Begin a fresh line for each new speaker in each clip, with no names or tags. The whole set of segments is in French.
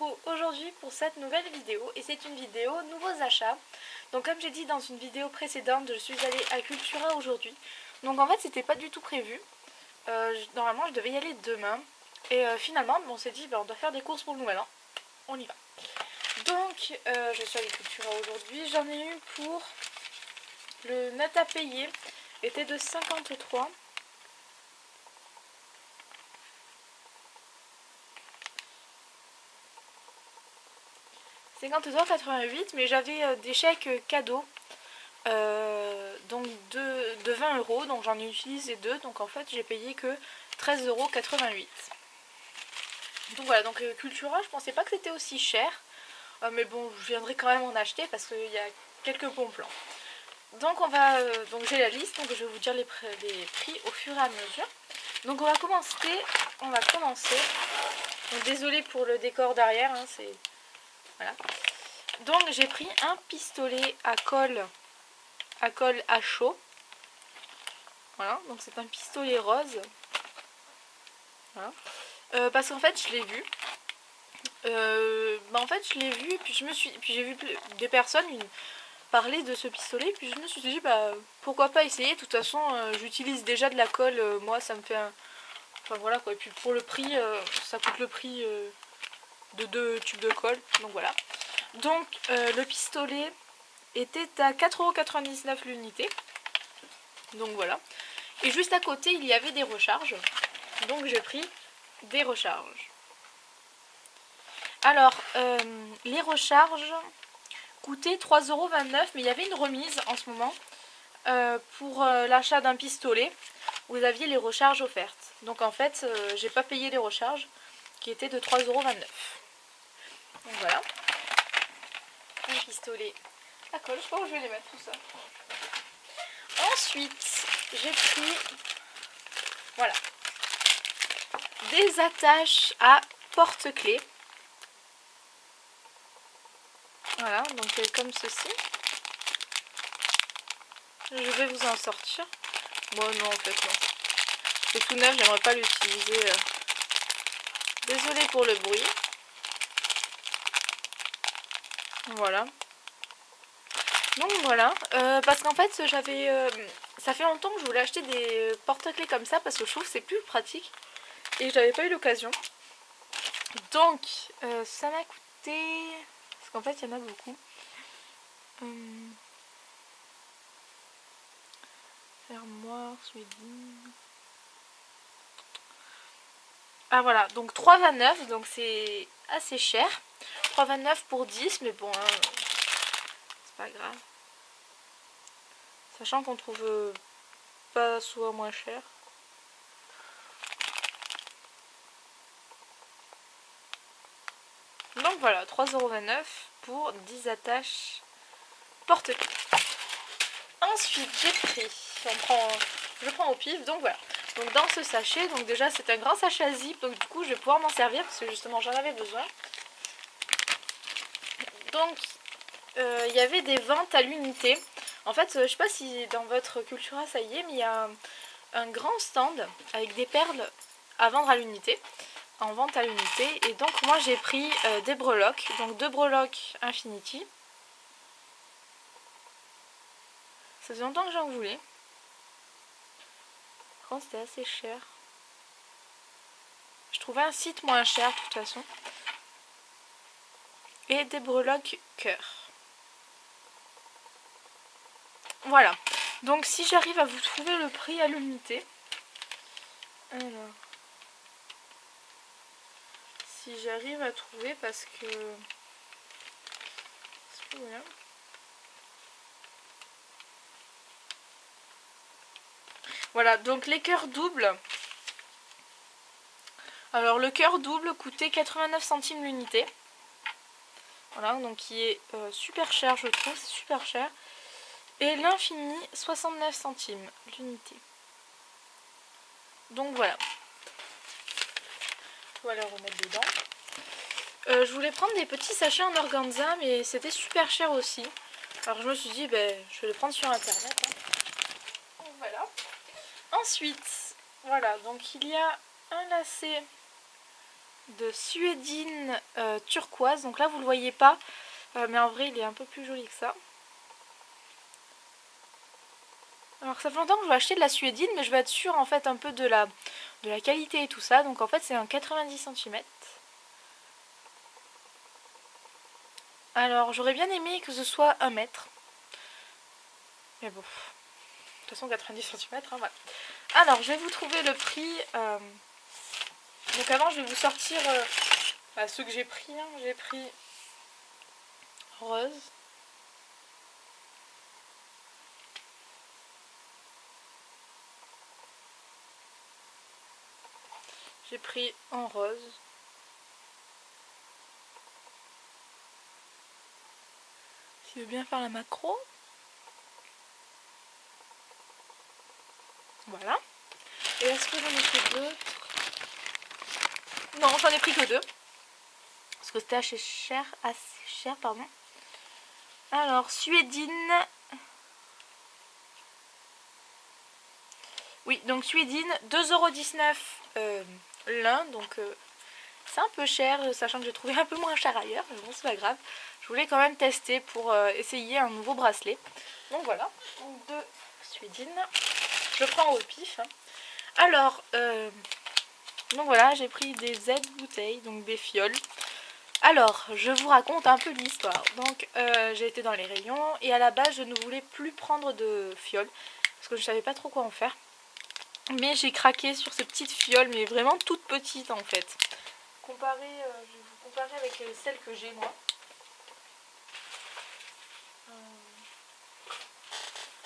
retrouve aujourd'hui pour cette nouvelle vidéo et c'est une vidéo nouveaux achats. Donc comme j'ai dit dans une vidéo précédente, je suis allée à Cultura aujourd'hui. Donc en fait c'était pas du tout prévu. Normalement je devais y aller demain. Et finalement on s'est dit on doit faire des courses pour le nouvel an. On y va. Donc je suis allée à Cultura aujourd'hui. J'en ai eu pour le net à payer était de 53. €53,88, mais j'avais des chèques cadeaux donc de 20 €, donc j'en ai utilisé 2, donc en fait j'ai payé que 13,88 €. Donc voilà, donc Cultura, je pensais pas que c'était aussi cher, mais bon, je viendrai quand même en acheter parce qu'il y a quelques bons plans. Donc on va, donc j'ai la liste, donc je vais vous dire les prix au fur et à mesure. Donc on va commencer. Donc désolée pour le décor derrière, hein, c'est voilà. Donc j'ai pris un pistolet à colle à chaud. Voilà, donc c'est un pistolet rose. Voilà. Parce qu'en fait je l'ai vu. En fait je l'ai vu et puis j'ai vu des personnes parler de ce pistolet, puis je me suis dit pourquoi pas essayer. De toute façon j'utilise déjà de la colle, moi ça me fait un. Enfin voilà quoi, et puis pour le prix, ça coûte le prix de 2 tubes de colle, donc voilà. Donc le pistolet était à 4,99 € l'unité. Donc voilà. Et juste à côté, il y avait des recharges. Donc j'ai pris des recharges. Alors, les recharges coûtaient 3,29 €, mais il y avait une remise en ce moment pour l'achat d'un pistolet. Vous aviez les recharges offertes. Donc en fait, j'ai pas payé les recharges qui étaient de 3,29 €. Donc voilà. Un pistolet à colle. Je sais pas où je vais les mettre tout ça. Ensuite, j'ai pris voilà des attaches à porte-clés. Voilà, donc comme ceci. Je vais vous en sortir. Bon non, en fait non. C'est tout neuf, j'aimerais pas l'utiliser. Désolée pour le bruit. Voilà. Donc voilà, parce qu'en fait ça fait longtemps que je voulais acheter des porte-clés comme ça parce que je trouve que c'est plus pratique et j'avais pas eu l'occasion. Donc ça m'a coûté, parce qu'en fait il y en a beaucoup. Fermoir, Sweden. Ah voilà, donc 3,29 €, donc c'est assez cher. 3,29 € pour 10, mais bon, hein, c'est pas grave. Sachant qu'on trouve pas souvent moins cher. Donc voilà, 3,29 € pour 10 attaches porte-clés. Ensuite, j'ai pris, je prends au pif, donc voilà. Donc dans ce sachet, donc déjà c'est un grand sachet à zip, donc du coup je vais pouvoir m'en servir parce que justement j'en avais besoin. Donc il y avait des ventes à l'unité. En fait, je sais pas si dans votre Cultura ça y est, mais il y a un grand stand avec des perles à vendre à l'unité, en vente à l'unité. Et donc moi j'ai pris des breloques, donc 2 breloques Infinity. Ça faisait longtemps que j'en voulais. Par contre c'était assez cher. Je trouvais un site moins cher de toute façon. Et des breloques cœur. Voilà. Donc si j'arrive à vous trouver le prix à l'unité. Alors. Si j'arrive à trouver parce que. Voilà. Voilà, donc les cœurs doubles. Alors le cœur double coûtait 89 centimes l'unité. Voilà, donc qui est super cher je trouve, c'est super cher. Et l'infini, 69 centimes l'unité. Donc voilà. On va les remettre dedans. Je voulais prendre des petits sachets en organza, mais c'était super cher aussi. Alors je me suis dit, je vais les prendre sur internet. Hein. Donc voilà. Ensuite, voilà, donc il y a un lacet de suédine turquoise. Donc là vous le voyez pas, mais en vrai il est un peu plus joli que ça. Alors ça fait longtemps que je veux acheter de la suédine, mais je veux être sûre en fait un peu de la qualité et tout ça. Donc en fait c'est un 90 cm. Alors j'aurais bien aimé que ce soit 1 mètre. Mais bon, de toute façon 90 cm, hein, voilà. Alors je vais vous trouver le prix. Donc avant je vais vous sortir ceux que j'ai pris. Hein. J'ai pris rose. J'ai pris en rose. Si tu veux bien faire la macro. Voilà. Et est-ce que j'en ai pris d'autres? Non, j'en ai pris que 2. Parce que c'était assez cher, pardon. Alors, suédine. Oui, donc suédine, 2,19 € l'un. Donc c'est un peu cher, sachant que j'ai trouvé un peu moins cher ailleurs. Mais bon, c'est pas grave. Je voulais quand même tester pour essayer un nouveau bracelet. Donc voilà, donc 2 suédine. Je le prends au pif. Hein. Alors, donc voilà, j'ai pris des Z-bouteilles, donc des fioles. Alors, je vous raconte un peu l'histoire. Donc, j'ai été dans les rayons et à la base, je ne voulais plus prendre de fioles parce que je ne savais pas trop quoi en faire. Mais j'ai craqué sur ces petites fioles, mais vraiment toutes petites en fait. Je vais vous comparer avec celles que j'ai moi.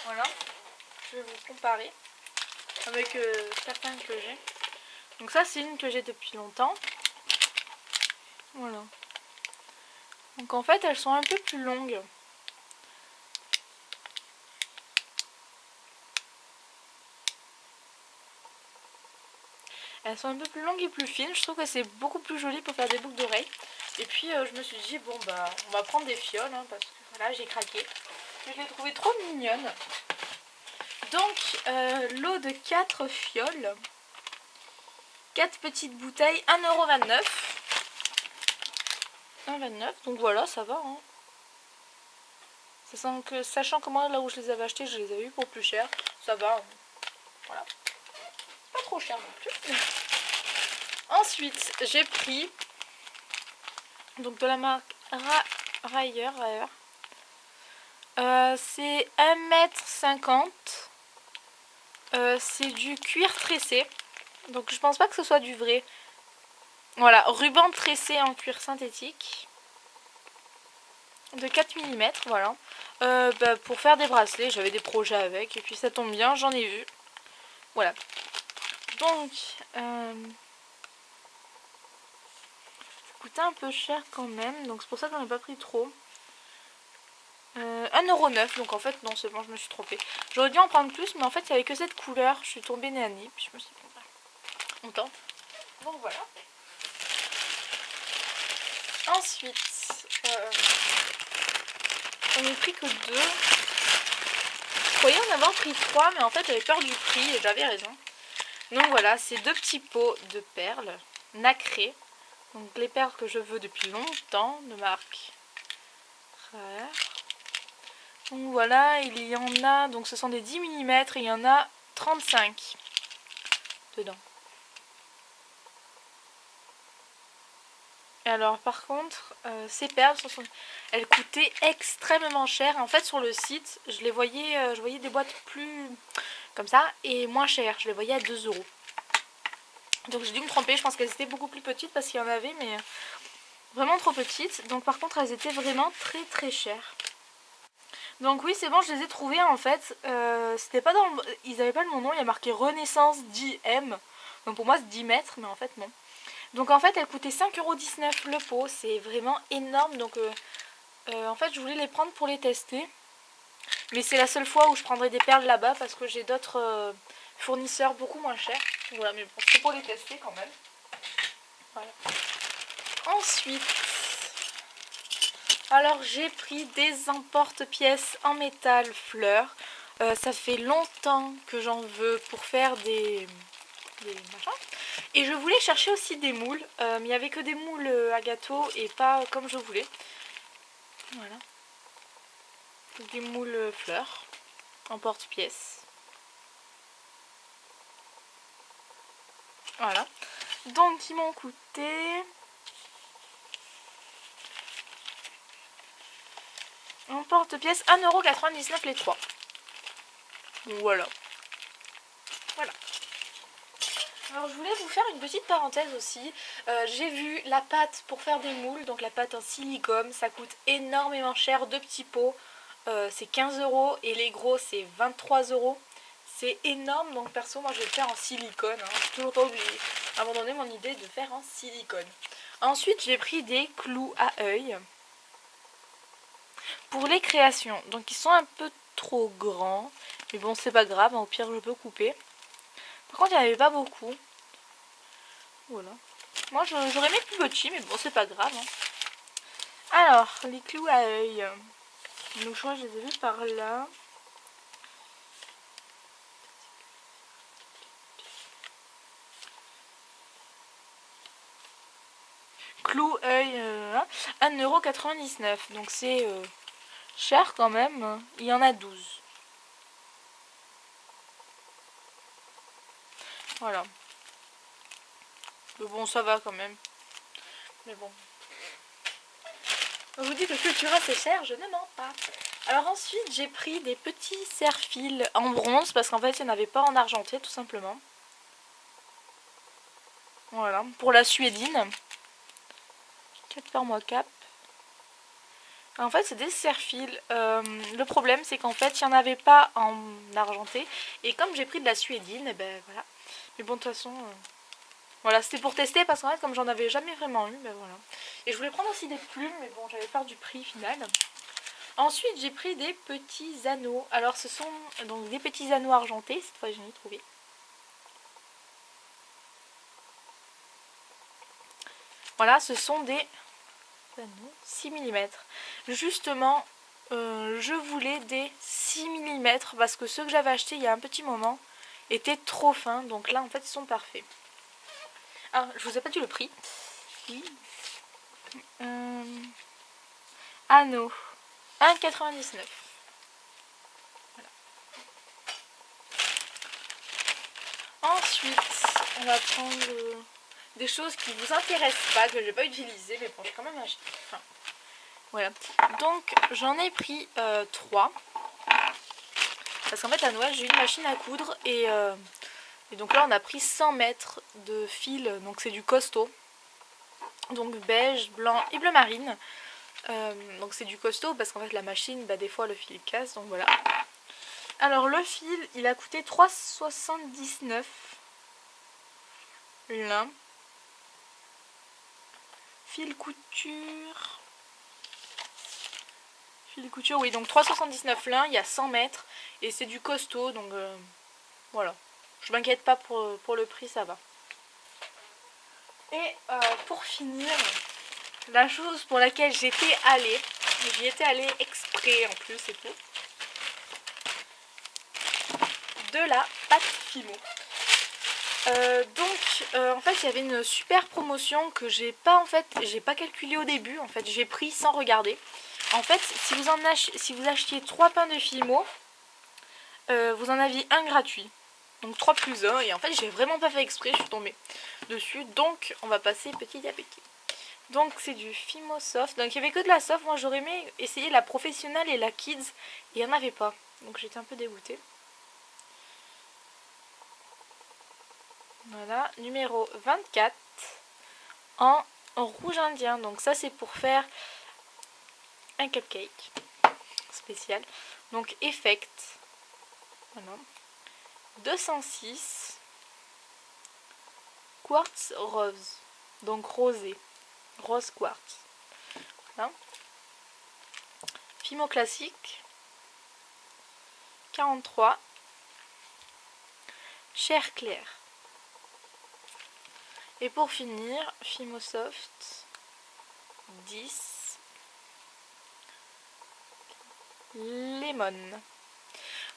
Voilà, je vais vous comparer avec certaines que j'ai. Donc ça, c'est une que j'ai depuis longtemps. Voilà. Donc en fait, elles sont un peu plus longues. Elles sont un peu plus longues et plus fines. Je trouve que c'est beaucoup plus joli pour faire des boucles d'oreilles. Et puis je me suis dit, bon bah, on va prendre des fioles, hein, parce que voilà, j'ai craqué. Je l'ai trouvée trop mignonne. Donc, lot de 4 fioles. 4 petites bouteilles, 1,29 €. 1,29 €, donc voilà, ça va. Hein. Sachant que moi, là où je les avais achetées, je les avais eu pour plus cher. Ça va. Hein. Voilà. Pas trop cher non plus. Ensuite, j'ai pris donc de la marque Rayer. C'est 1,50 m. C'est du cuir tressé. Donc je pense pas que ce soit du vrai. Voilà, ruban tressé en cuir synthétique. De 4 mm, voilà. Pour faire des bracelets, j'avais des projets avec. Et puis ça tombe bien, j'en ai vu. Voilà. Donc, ça coûtait un peu cher quand même. Donc c'est pour ça que j'en ai pas pris trop. 1,09 €. Donc en fait, non, c'est bon, je me suis trompée. J'aurais dû en prendre plus, mais en fait, il n'y avait que cette couleur. Je suis tombée nez à nez. Puis je me suis dit, bon, on tente. Donc voilà. Ensuite, j'en ai pris que 2. Je croyais en avoir pris 3, mais en fait j'avais peur du prix et j'avais raison. Donc voilà, c'est 2 petits pots de perles nacrées. Donc les perles que je veux depuis longtemps, de marque Rare. Donc voilà, il y en a, donc ce sont des 10 mm et il y en a 35 dedans. Alors par contre, ces perles, elles coûtaient extrêmement cher. En fait sur le site, je voyais des boîtes plus comme ça et moins chères. Je les voyais à 2 €. Donc j'ai dû me tromper, je pense qu'elles étaient beaucoup plus petites parce qu'il y en avait, mais vraiment trop petites. Donc par contre elles étaient vraiment très très chères. Donc oui, c'est bon, je les ai trouvées en fait. C'était pas ils n'avaient pas le mon nom, il y a marqué Renaissance 10M. Donc pour moi c'est 10 mètres, mais en fait non. Donc en fait elle coûtait 5,19 € le pot, c'est vraiment énorme. Donc en fait je voulais les prendre pour les tester. Mais c'est la seule fois où je prendrai des perles là-bas parce que j'ai d'autres fournisseurs beaucoup moins chers. Voilà, mais bon, c'est pour les tester quand même. Voilà. Ensuite, alors j'ai pris des emporte-pièces en métal fleurs. Ça fait longtemps que j'en veux pour faire des des machins. Et je voulais chercher aussi des moules, mais il n'y avait que des moules à gâteau et pas comme je voulais. Voilà. Des moules fleurs en porte-pièce. Voilà. Donc ils m'ont coûté en porte-pièce 1,99 € les 3. Voilà. Voilà. Alors je voulais vous faire une petite parenthèse aussi. J'ai vu la pâte pour faire des moules, donc la pâte en silicone, ça coûte énormément cher. 2 petits pots, c'est 15 € et les gros c'est 23 €. C'est énorme, donc perso moi je vais le faire en silicone. Hein. J'ai toujours pas abandonné mon idée de faire en silicone. Ensuite j'ai pris des clous à œil pour les créations. Donc ils sont un peu trop grands, mais bon c'est pas grave, hein, au pire je peux couper. Par contre il n'y en avait pas beaucoup. Voilà. Moi j'aurais mis plus petit, mais bon c'est pas grave. Hein. Alors les clous à œil. Donc je crois que je les ai vus par là. Clous œil 1,99 €. Donc c'est cher quand même. Il y en a 12. Voilà. Mais bon ça va quand même. Mais bon. Je vous dis que Cultura c'est cher, je ne mens pas. Alors ensuite j'ai pris des petits serre-fils en bronze parce qu'en fait il n'y en avait pas en argenté tout simplement. Voilà, pour la suédine. 4 par mois cap. En fait c'est des serre-fils. Le problème c'est qu'en fait il n'y en avait pas en argenté. Et comme j'ai pris de la suédine, et ben voilà. Mais bon de toute façon... Voilà, c'était pour tester parce qu'en fait comme j'en avais jamais vraiment eu, ben voilà. Et je voulais prendre aussi des plumes, mais bon j'avais peur du prix final. Ensuite j'ai pris des petits anneaux. Alors ce sont donc des petits anneaux argentés, cette fois j'en ai trouvé. Voilà, ce sont des anneaux 6 mm. Justement, je voulais des 6 mm parce que ceux que j'avais achetés il y a un petit moment étaient trop fins. Donc là en fait ils sont parfaits. Ah, je vous ai pas dit le prix. Oui. Anneaux 1,99 €. Voilà. Ensuite, on va prendre des choses qui vous intéressent pas, que j'ai pas utilisées, mais bon, j'ai quand même acheté. Enfin, voilà. Donc, j'en ai pris 3. Parce qu'en fait, à Noël, j'ai eu une machine à coudre et donc là, on a pris 100 mètres de fil, donc c'est du costaud. Donc beige, blanc et bleu marine. Donc c'est du costaud parce qu'en fait la machine, bah, des fois le fil casse, donc voilà. Alors le fil, il a coûté 3,79 € l'un. Fil couture. Fil couture, oui, donc 3,79 € l'un, il y a 100 mètres et c'est du costaud, donc voilà. Je m'inquiète pas pour le prix, ça va. Et pour finir, la chose pour laquelle j'y étais allée exprès en plus et tout, de la pâte Fimo. En fait il y avait une super promotion que j'ai pas calculé au début, en fait j'ai pris sans regarder. En fait si vous achetiez 3 pains de Fimo, vous en aviez un gratuit. Donc 3 plus 1 et en fait j'ai vraiment pas fait exprès, je suis tombée dessus. Donc on va passer petit à petit. Donc c'est du Fimo Soft. Donc il n'y avait que de la soft. Moi j'aurais aimé essayer la professionnelle et la kids. Et il n'y en avait pas. Donc j'étais un peu dégoûtée. Voilà, numéro 24 en rouge indien. Donc ça c'est pour faire un cupcake spécial. Donc Effect. Voilà. 206 quartz rose. Donc rosé. Rose quartz. Voilà. Fimo classique 43. Chair claire. Et pour finir, Fimo Soft 10. Lemon.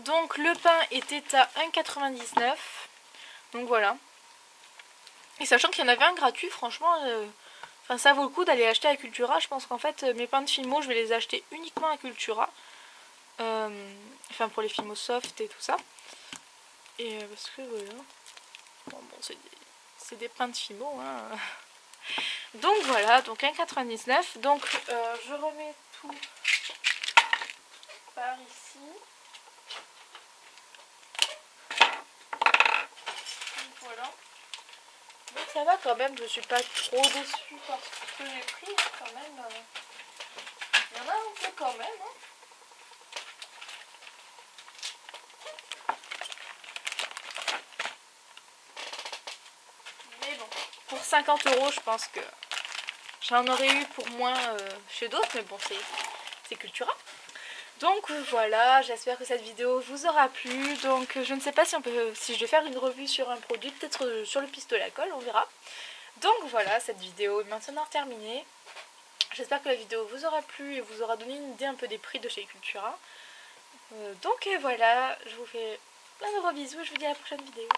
Donc le pain était à 1,99 €. Donc voilà. Et sachant qu'il y en avait un gratuit, franchement, enfin, ça vaut le coup d'aller acheter à Cultura. Je pense qu'en fait, mes pains de Fimo, je vais les acheter uniquement à Cultura. Enfin, pour les Fimo soft et tout ça. Et parce que voilà. Bon, c'est des pains de Fimo, hein. Donc voilà, donc 1,99. Donc je remets tout par ici. Donc voilà. Donc ça va quand même, je suis pas trop déçue par ce que j'ai pris, hein, quand même. Il y en a un peu quand même. Hein. Mais bon, pour 50 €, je pense que j'en aurais eu pour moins chez d'autres, mais bon, c'est Cultura. Donc voilà, j'espère que cette vidéo vous aura plu. Donc je ne sais pas si je vais faire une revue sur un produit, peut-être sur le pistolet à colle, on verra. Donc voilà, cette vidéo est maintenant terminée. J'espère que la vidéo vous aura plu et vous aura donné une idée un peu des prix de chez Cultura. Donc voilà, je vous fais plein de gros bisous et je vous dis à la prochaine vidéo.